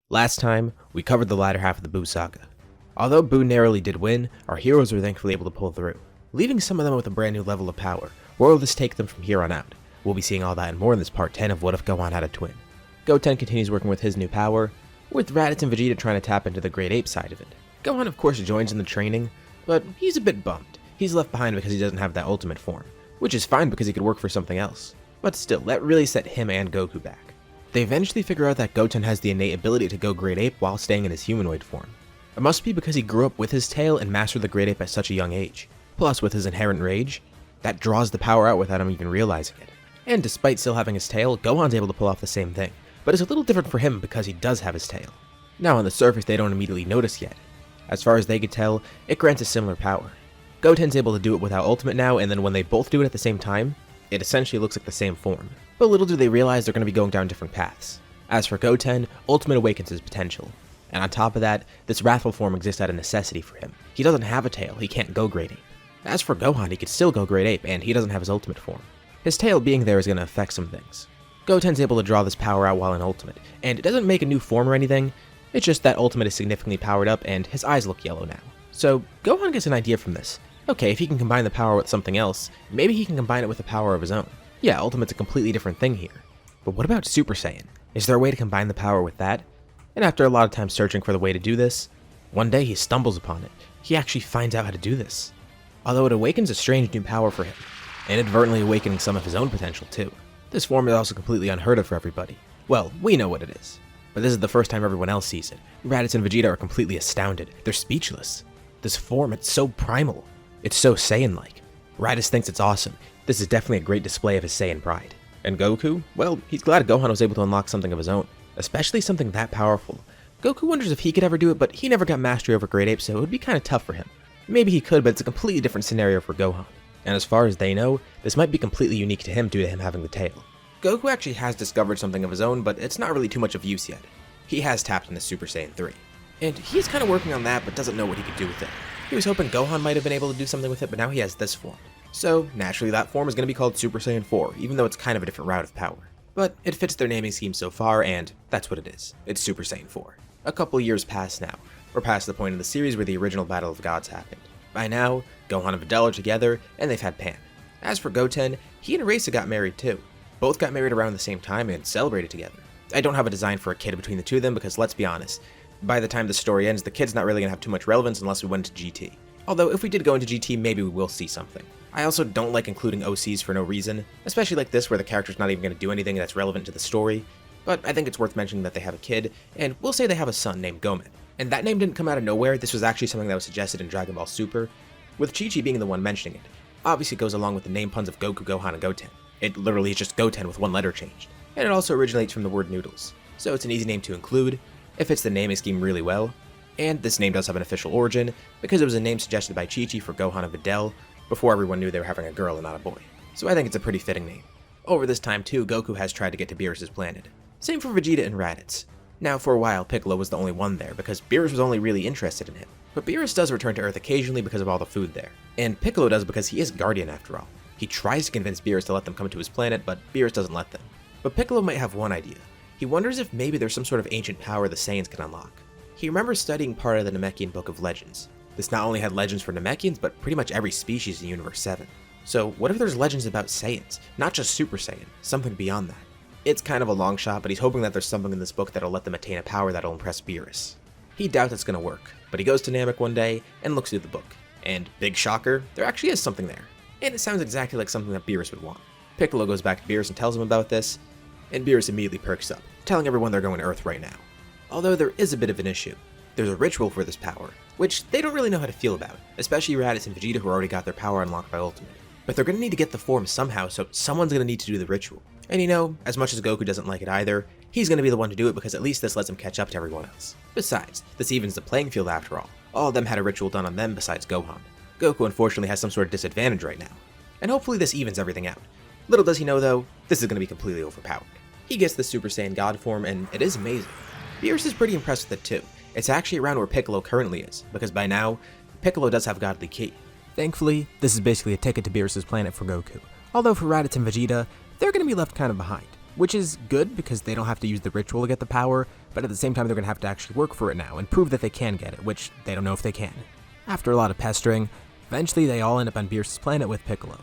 Last time, we covered the latter half of the Boo saga. Although Boo narrowly did win, our heroes were thankfully able to pull through, leaving some of them with a brand new level of power. Where will this take them from here on out? We'll be seeing all that and more in this part 10 of What If Gohan Had a Twin. Goten continues working with his new power, with Raditz and Vegeta trying to tap into the Great Ape side of it. Gohan of course joins in the training, but he's a bit bummed. He's left behind because he doesn't have that ultimate form, which is fine because he could work for something else. But still, that really set him and Goku back. They eventually figure out that Goten has the innate ability to go Great Ape while staying in his humanoid form. It must be because he grew up with his tail and mastered the Great Ape at such a young age. Plus, with his inherent rage, that draws the power out without him even realizing it. And despite still having his tail, Gohan's able to pull off the same thing, but it's a little different for him because he does have his tail. Now on the surface they don't immediately notice yet. As far as they could tell, it grants a similar power. Goten's able to do it without ultimate now, and then when they both do it at the same time, it essentially looks like the same form. But little do they realize they're going to be going down different paths. As for Goten, ultimate awakens his potential. And on top of that, this wrathful form exists out of necessity for him. He doesn't have a tail, he can't go Great Ape. As for Gohan, he could still go Great Ape, and he doesn't have his ultimate form. His tail being there is going to affect some things. Goten's able to draw this power out while in ultimate, and it doesn't make a new form or anything, it's just that ultimate is significantly powered up and his eyes look yellow now. So Gohan gets an idea from this. Okay, if he can combine the power with something else, maybe he can combine it with a power of his own. Yeah, ultimate's a completely different thing here. But what about Super Saiyan? Is there a way to combine the power with that? And after a lot of time searching for the way to do this, one day he stumbles upon it. He actually finds out how to do this. Although it awakens a strange new power for him, inadvertently awakening some of his own potential too. This form is also completely unheard of for everybody. Well, we know what it is. But this is the first time everyone else sees it. Raditz and Vegeta are completely astounded. They're speechless. This form, it's so primal. It's so Saiyan-like. Raditz thinks it's awesome. This is definitely a great display of his Saiyan pride. And Goku? Well, he's glad Gohan was able to unlock something of his own, especially something that powerful. Goku wonders if he could ever do it, but he never got mastery over Great Ape, so it would be kind of tough for him. Maybe he could, but it's a completely different scenario for Gohan. And as far as they know, this might be completely unique to him due to him having the tail. Goku actually has discovered something of his own, but it's not really too much of use yet. He has tapped into Super Saiyan 3. And he's kind of working on that, but doesn't know what he could do with it. He was hoping Gohan might have been able to do something with it, but now he has this form. So, naturally that form is going to be called Super Saiyan 4, even though it's kind of a different route of power. But it fits their naming scheme so far, and that's what it is. It's Super Saiyan 4. A couple years pass now. We're past the point in the series where the original Battle of Gods happened. By now, Gohan and Videl are together, and they've had Pan. As for Goten, he and Erasa got married too. Both got married around the same time and celebrated together. I don't have a design for a kid between the two of them because let's be honest, by the time the story ends, the kid's not really going to have too much relevance unless we went into GT. Although if we did go into GT, maybe we will see something. I also don't like including OCs for no reason, especially like this where the character's not even going to do anything that's relevant to the story, but I think it's worth mentioning that they have a kid, and we'll say they have a son named Gomen. And that name didn't come out of nowhere, this was actually something that was suggested in Dragon Ball Super, with Chi-Chi being the one mentioning it. Obviously it goes along with the name puns of Goku, Gohan, and Goten. It literally is just Goten with one letter changed. And it also originates from the word noodles, so it's an easy name to include, it fits the naming scheme really well, and this name does have an official origin, because it was a name suggested by Chi-Chi for Gohan and Videl, before everyone knew they were having a girl and not a boy. So I think it's a pretty fitting name. Over this time too, Goku has tried to get to Beerus' planet. Same for Vegeta and Raditz. Now for a while, Piccolo was the only one there, because Beerus was only really interested in him. But Beerus does return to Earth occasionally because of all the food there. And Piccolo does because he is Guardian after all. He tries to convince Beerus to let them come to his planet, but Beerus doesn't let them. But Piccolo might have one idea. He wonders if maybe there's some sort of ancient power the Saiyans can unlock. He remembers studying part of the Namekian Book of Legends. This not only had legends for Namekians, but pretty much every species in Universe 7. So what if there's legends about Saiyans, not just Super Saiyan, something beyond that? It's kind of a long shot, but he's hoping that there's something in this book that'll let them attain a power that'll impress Beerus. He doubts it's gonna work, but he goes to Namek one day and looks through the book. And big shocker, there actually is something there. And it sounds exactly like something that Beerus would want. Piccolo goes back to Beerus and tells him about this, and Beerus immediately perks up, telling everyone they're going to Earth right now. Although there is a bit of an issue. There's a ritual for this power, which they don't really know how to feel about, especially Raditz and Vegeta who already got their power unlocked by Ultimate. But they're going to need to get the form somehow, so someone's going to need to do the ritual. And you know, as much as Goku doesn't like it either, he's going to be the one to do it because at least this lets him catch up to everyone else. Besides, this evens the playing field after all. All of them had a ritual done on them besides Gohan. Goku unfortunately has some sort of disadvantage right now. And hopefully this evens everything out. Little does he know though, this is going to be completely overpowered. He gets the Super Saiyan God form and it is amazing. Beerus is pretty impressed with it too. It's actually around where Piccolo currently is, because by now, Piccolo does have Godly Ki. Thankfully, this is basically a ticket to Beerus' planet for Goku. Although for Raditz and Vegeta, they're going to be left kind of behind, which is good because they don't have to use the ritual to get the power, but at the same time they're going to have to actually work for it now and prove that they can get it, which they don't know if they can. After a lot of pestering, eventually they all end up on Beerus' planet with Piccolo.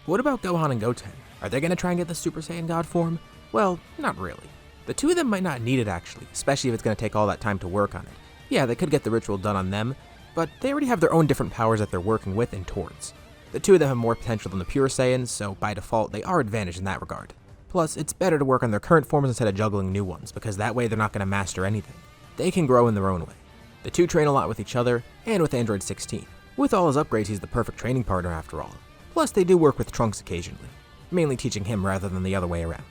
What about Gohan and Goten? Are they going to try and get the Super Saiyan God form? Well, not really. The two of them might not need it actually, especially if it's going to take all that time to work on it. Yeah, they could get the ritual done on them, but they already have their own different powers that they're working with and towards. The two of them have more potential than the pure Saiyans, so by default they are advantaged in that regard. Plus, it's better to work on their current forms instead of juggling new ones, because that way they're not going to master anything. They can grow in their own way. The two train a lot with each other, and with Android 16. With all his upgrades, he's the perfect training partner after all. Plus, they do work with Trunks occasionally, mainly teaching him rather than the other way around.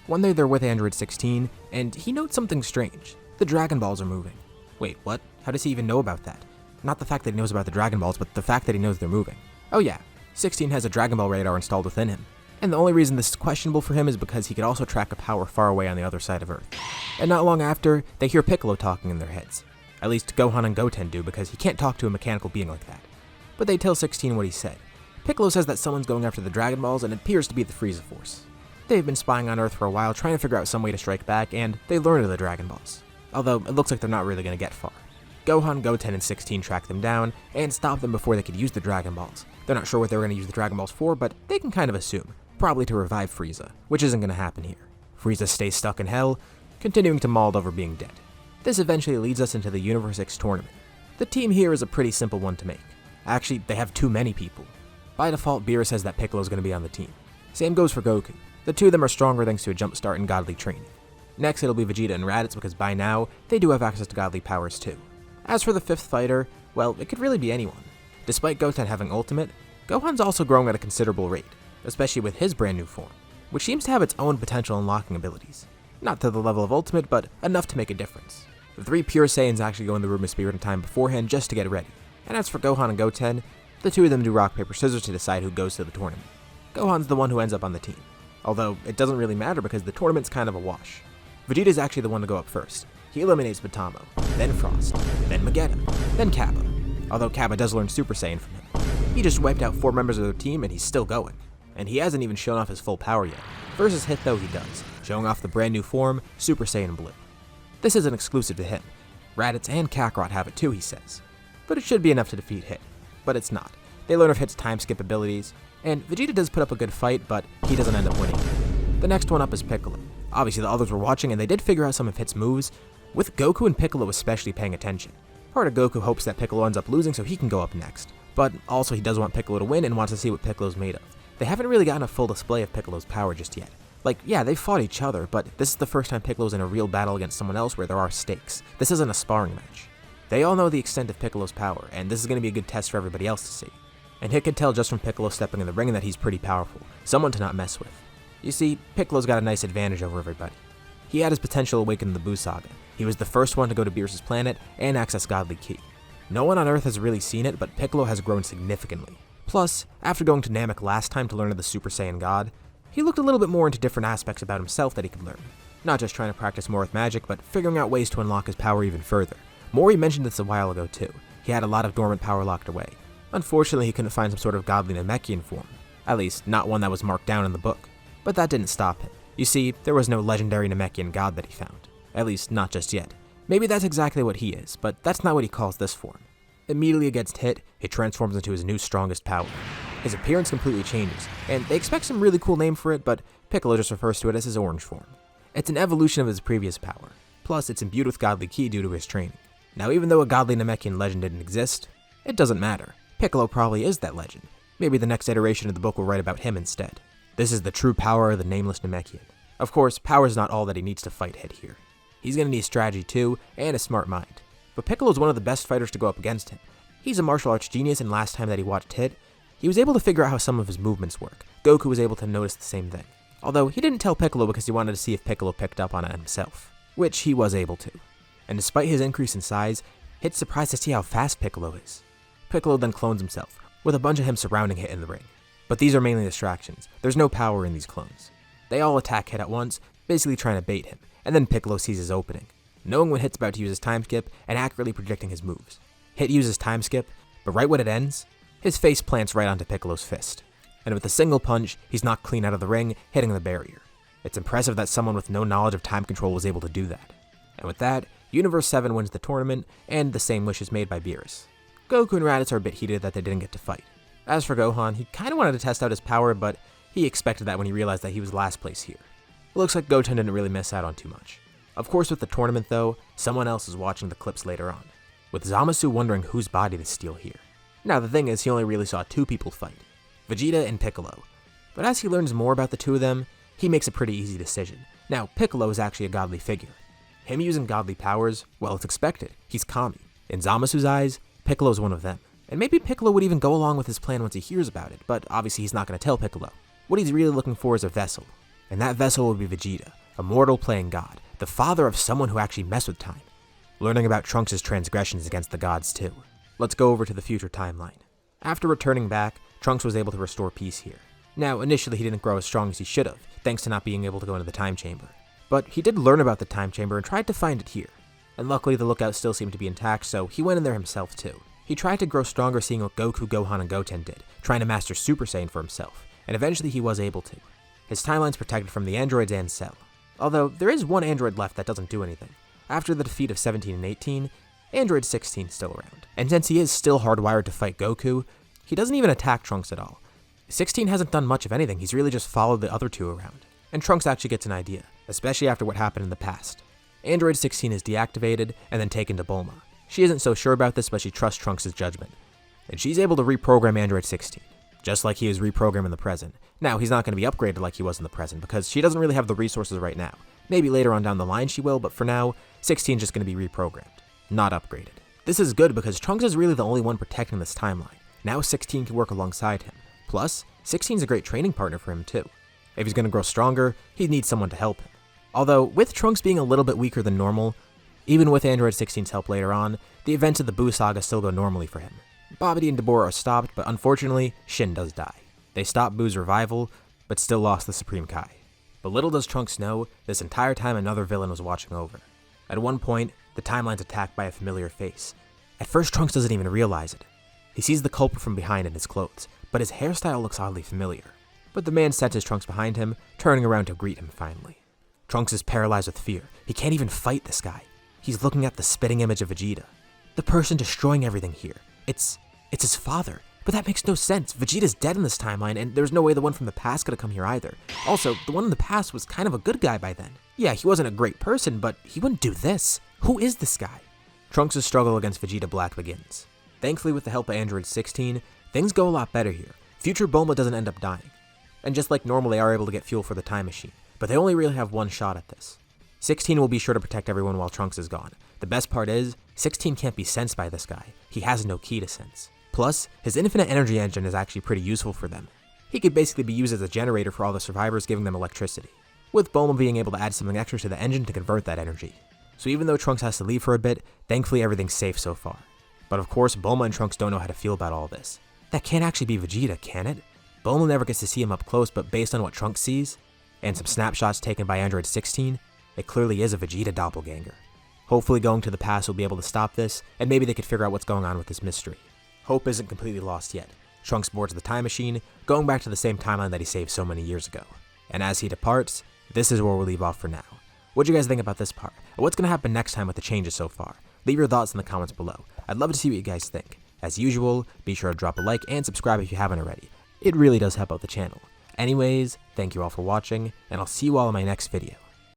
One day they're with Android 16, and he notes something strange. The Dragon Balls are moving. Wait, what? How does he even know about that? Not the fact that he knows about the Dragon Balls, but the fact that he knows they're moving. Oh yeah, 16 has a Dragon Ball radar installed within him. And the only reason this is questionable for him is because he could also track a power far away on the other side of Earth. And not long after, they hear Piccolo talking in their heads. At least Gohan and Goten do, because he can't talk to a mechanical being like that. But they tell 16 what he said. Piccolo says that someone's going after the Dragon Balls, and it appears to be the Frieza Force. They've been spying on Earth for a while, trying to figure out some way to strike back, and they learn of the Dragon Balls. Although, it looks like they're not really going to get far. Gohan, Goten, and 16 track them down, and stop them before they could use the Dragon Balls. They're not sure what they were going to use the Dragon Balls for, but they can kind of assume. Probably to revive Frieza, which isn't going to happen here. Frieza stays stuck in hell, continuing to maul over being dead. This eventually leads us into the Universe X tournament. The team here is a pretty simple one to make. Actually, they have too many people. By default, Beerus says that Piccolo's going to be on the team. Same goes for Goku. The two of them are stronger thanks to a jump start in godly training. Next, it'll be Vegeta and Raditz because by now, they do have access to godly powers too. As for the fifth fighter, well, it could really be anyone. Despite Goten having ultimate, Gohan's also growing at a considerable rate, especially with his brand new form, which seems to have its own potential unlocking abilities. Not to the level of ultimate, but enough to make a difference. The three pure Saiyans actually go in the room of Spirit and Time beforehand just to get ready. And as for Gohan and Goten, the two of them do rock, paper, scissors to decide who goes to the tournament. Gohan's the one who ends up on the team. Although, it doesn't really matter because the tournament's kind of a wash. Vegeta's actually the one to go up first. He eliminates Matamo, then Frost, then Vegeta, then Kappa. Although Kappa does learn Super Saiyan from him. He just wiped out 4 members of their team and he's still going. And he hasn't even shown off his full power yet. Versus Hit though he does, showing off the brand new form, Super Saiyan Blue. This isn't exclusive to him. Raditz and Kakarot have it too, he says. But it should be enough to defeat Hit. But it's not. They learn of Hit's time skip abilities, and Vegeta does put up a good fight, but he doesn't end up winning. The next one up is Piccolo. Obviously the others were watching and they did figure out some of Hit's moves, with Goku and Piccolo especially paying attention. Part of Goku hopes that Piccolo ends up losing so he can go up next, but also he does want Piccolo to win and wants to see what Piccolo's made of. They haven't really gotten a full display of Piccolo's power just yet. Like, yeah, they fought each other, but this is the first time Piccolo's in a real battle against someone else where there are stakes. This isn't a sparring match. They all know the extent of Piccolo's power, and this is going to be a good test for everybody else to see. And Hit could tell just from Piccolo stepping in the ring that he's pretty powerful, someone to not mess with. You see, Piccolo's got a nice advantage over everybody. He had his potential awakened in the Buu Saga. He was the first one to go to Beerus' planet and access Godly Ki. No one on Earth has really seen it, but Piccolo has grown significantly. Plus, after going to Namek last time to learn of the Super Saiyan God, he looked a little bit more into different aspects about himself that he could learn. Not just trying to practice more with magic, but figuring out ways to unlock his power even further. Mori mentioned this a while ago too. He had a lot of dormant power locked away. Unfortunately, he couldn't find some sort of godly Namekian form. At least, not one that was marked down in the book. But that didn't stop him. You see, there was no legendary Namekian god that he found. At least, not just yet. Maybe that's exactly what he is, but that's not what he calls this form. Immediately against Hit, it transforms into his new strongest power. His appearance completely changes, and they expect some really cool name for it, but Piccolo just refers to it as his orange form. It's an evolution of his previous power, plus it's imbued with godly ki due to his training. Now even though a godly Namekian legend didn't exist, it doesn't matter. Piccolo probably is that legend. Maybe the next iteration of the book will write about him instead. This is the true power of the nameless Namekian. Of course, power is not all that he needs to fight Hit here. He's gonna need strategy too, and a smart mind. But Piccolo's one of the best fighters to go up against him. He's a martial arts genius, and last time that he watched Hit, he was able to figure out how some of his movements work. Goku was able to notice the same thing. Although he didn't tell Piccolo because he wanted to see if Piccolo picked up on it himself, which he was able to. And despite his increase in size, Hit's surprised to see how fast Piccolo is. Piccolo then clones himself, with a bunch of him surrounding Hit in the ring. But these are mainly distractions. There's no power in these clones. They all attack Hit at once, basically trying to bait him, and then Piccolo sees his opening, knowing when Hit's about to use his time skip and accurately predicting his moves. Hit uses time skip, but right when it ends, his face plants right onto Piccolo's fist. And with a single punch, he's knocked clean out of the ring, hitting the barrier. It's impressive that someone with no knowledge of time control was able to do that. And with that, Universe 7 wins the tournament, and the same wish is made by Beerus. Goku and Raditz are a bit heated that they didn't get to fight. As for Gohan, he kinda wanted to test out his power, but he expected that when he realized that he was last place here. It looks like Goten didn't really miss out on too much. Of course, with the tournament though, someone else is watching the clips later on, with Zamasu wondering whose body to steal here. Now the thing is, he only really saw two people fight, Vegeta and Piccolo. But as he learns more about the two of them, he makes a pretty easy decision. Now, Piccolo is actually a godly figure. Him using godly powers, well, it's expected. He's Kami. In Zamasu's eyes, Piccolo's one of them. And maybe Piccolo would even go along with his plan once he hears about it, but obviously he's not going to tell Piccolo. What he's really looking for is a vessel, and that vessel will be Vegeta, a mortal playing god, the father of someone who actually messed with time. Learning about Trunks' transgressions against the gods too. Let's go over to the future timeline. After returning back, Trunks was able to restore peace here. Now, initially he didn't grow as strong as he should have, thanks to not being able to go into the time chamber. But he did learn about the time chamber and tried to find it here. And luckily the lookout still seemed to be intact, so he went in there himself too. He tried to grow stronger seeing what Goku, Gohan, and Goten did, trying to master Super Saiyan for himself, and eventually he was able to. His timeline's protected from the androids and Cell. Although, there is one android left that doesn't do anything. After the defeat of 17 and 18, Android 16 is still around. And since he is still hardwired to fight Goku, he doesn't even attack Trunks at all. 16 hasn't done much of anything, he's really just followed the other two around. And Trunks actually gets an idea, especially after what happened in the past. Android 16 is deactivated and then taken to Bulma. She isn't so sure about this, but she trusts Trunks' judgment. And she's able to reprogram Android 16, just like he is reprogrammed in the present. Now, he's not going to be upgraded like he was in the present, because she doesn't really have the resources right now. Maybe later on down the line she will, but for now, 16 is just going to be reprogrammed, not upgraded. This is good because Trunks is really the only one protecting this timeline. Now 16 can work alongside him. Plus, 16 is a great training partner for him too. If he's going to grow stronger, he needs someone to help him. Although, with Trunks being a little bit weaker than normal, even with Android 16's help later on, the events of the Buu Saga still go normally for him. Babidi and Dabura are stopped, but unfortunately, Shin does die. They stopped Buu's revival, but still lost the Supreme Kai. But little does Trunks know, this entire time another villain was watching over. At one point, the timeline's attacked by a familiar face. At first, Trunks doesn't even realize it. He sees the culprit from behind in his clothes, but his hairstyle looks oddly familiar. But the man senses Trunks behind him, turning around to greet him finally. Trunks is paralyzed with fear. He can't even fight this guy. He's looking at the spitting image of Vegeta. The person destroying everything here. It's his father. But that makes no sense. Vegeta's dead in this timeline, and there's no way the one from the past could have come here either. Also, the one in the past was kind of a good guy by then. Yeah, he wasn't a great person, but he wouldn't do this. Who is this guy? Trunks' struggle against Vegeta Black begins. Thankfully, with the help of Android 16, things go a lot better here. Future Bulma doesn't end up dying. And just like normal, they are able to get fuel for the time machine, but they only really have one shot at this. 16 will be sure to protect everyone while Trunks is gone. The best part is, 16 can't be sensed by this guy. He has no ki to sense. Plus, his infinite energy engine is actually pretty useful for them. He could basically be used as a generator for all the survivors, giving them electricity, with Bulma being able to add something extra to the engine to convert that energy. So even though Trunks has to leave for a bit, thankfully everything's safe so far. But of course, Bulma and Trunks don't know how to feel about all this. That can't actually be Vegeta, can it? Bulma never gets to see him up close, but based on what Trunks sees, and some snapshots taken by Android 16, it clearly is a Vegeta doppelganger. Hopefully going to the past will be able to stop this, and maybe they could figure out what's going on with this mystery. Hope isn't completely lost yet. Trunks boards the time machine, going back to the same timeline that he saved so many years ago. And as he departs, this is where we'll leave off for now. What do you guys think about this part? And what's going to happen next time with the changes so far? Leave your thoughts in the comments below. I'd love to see what you guys think. As usual, be sure to drop a like and subscribe if you haven't already. It really does help out the channel. Anyways, thank you all for watching, and I'll see you all in my next video.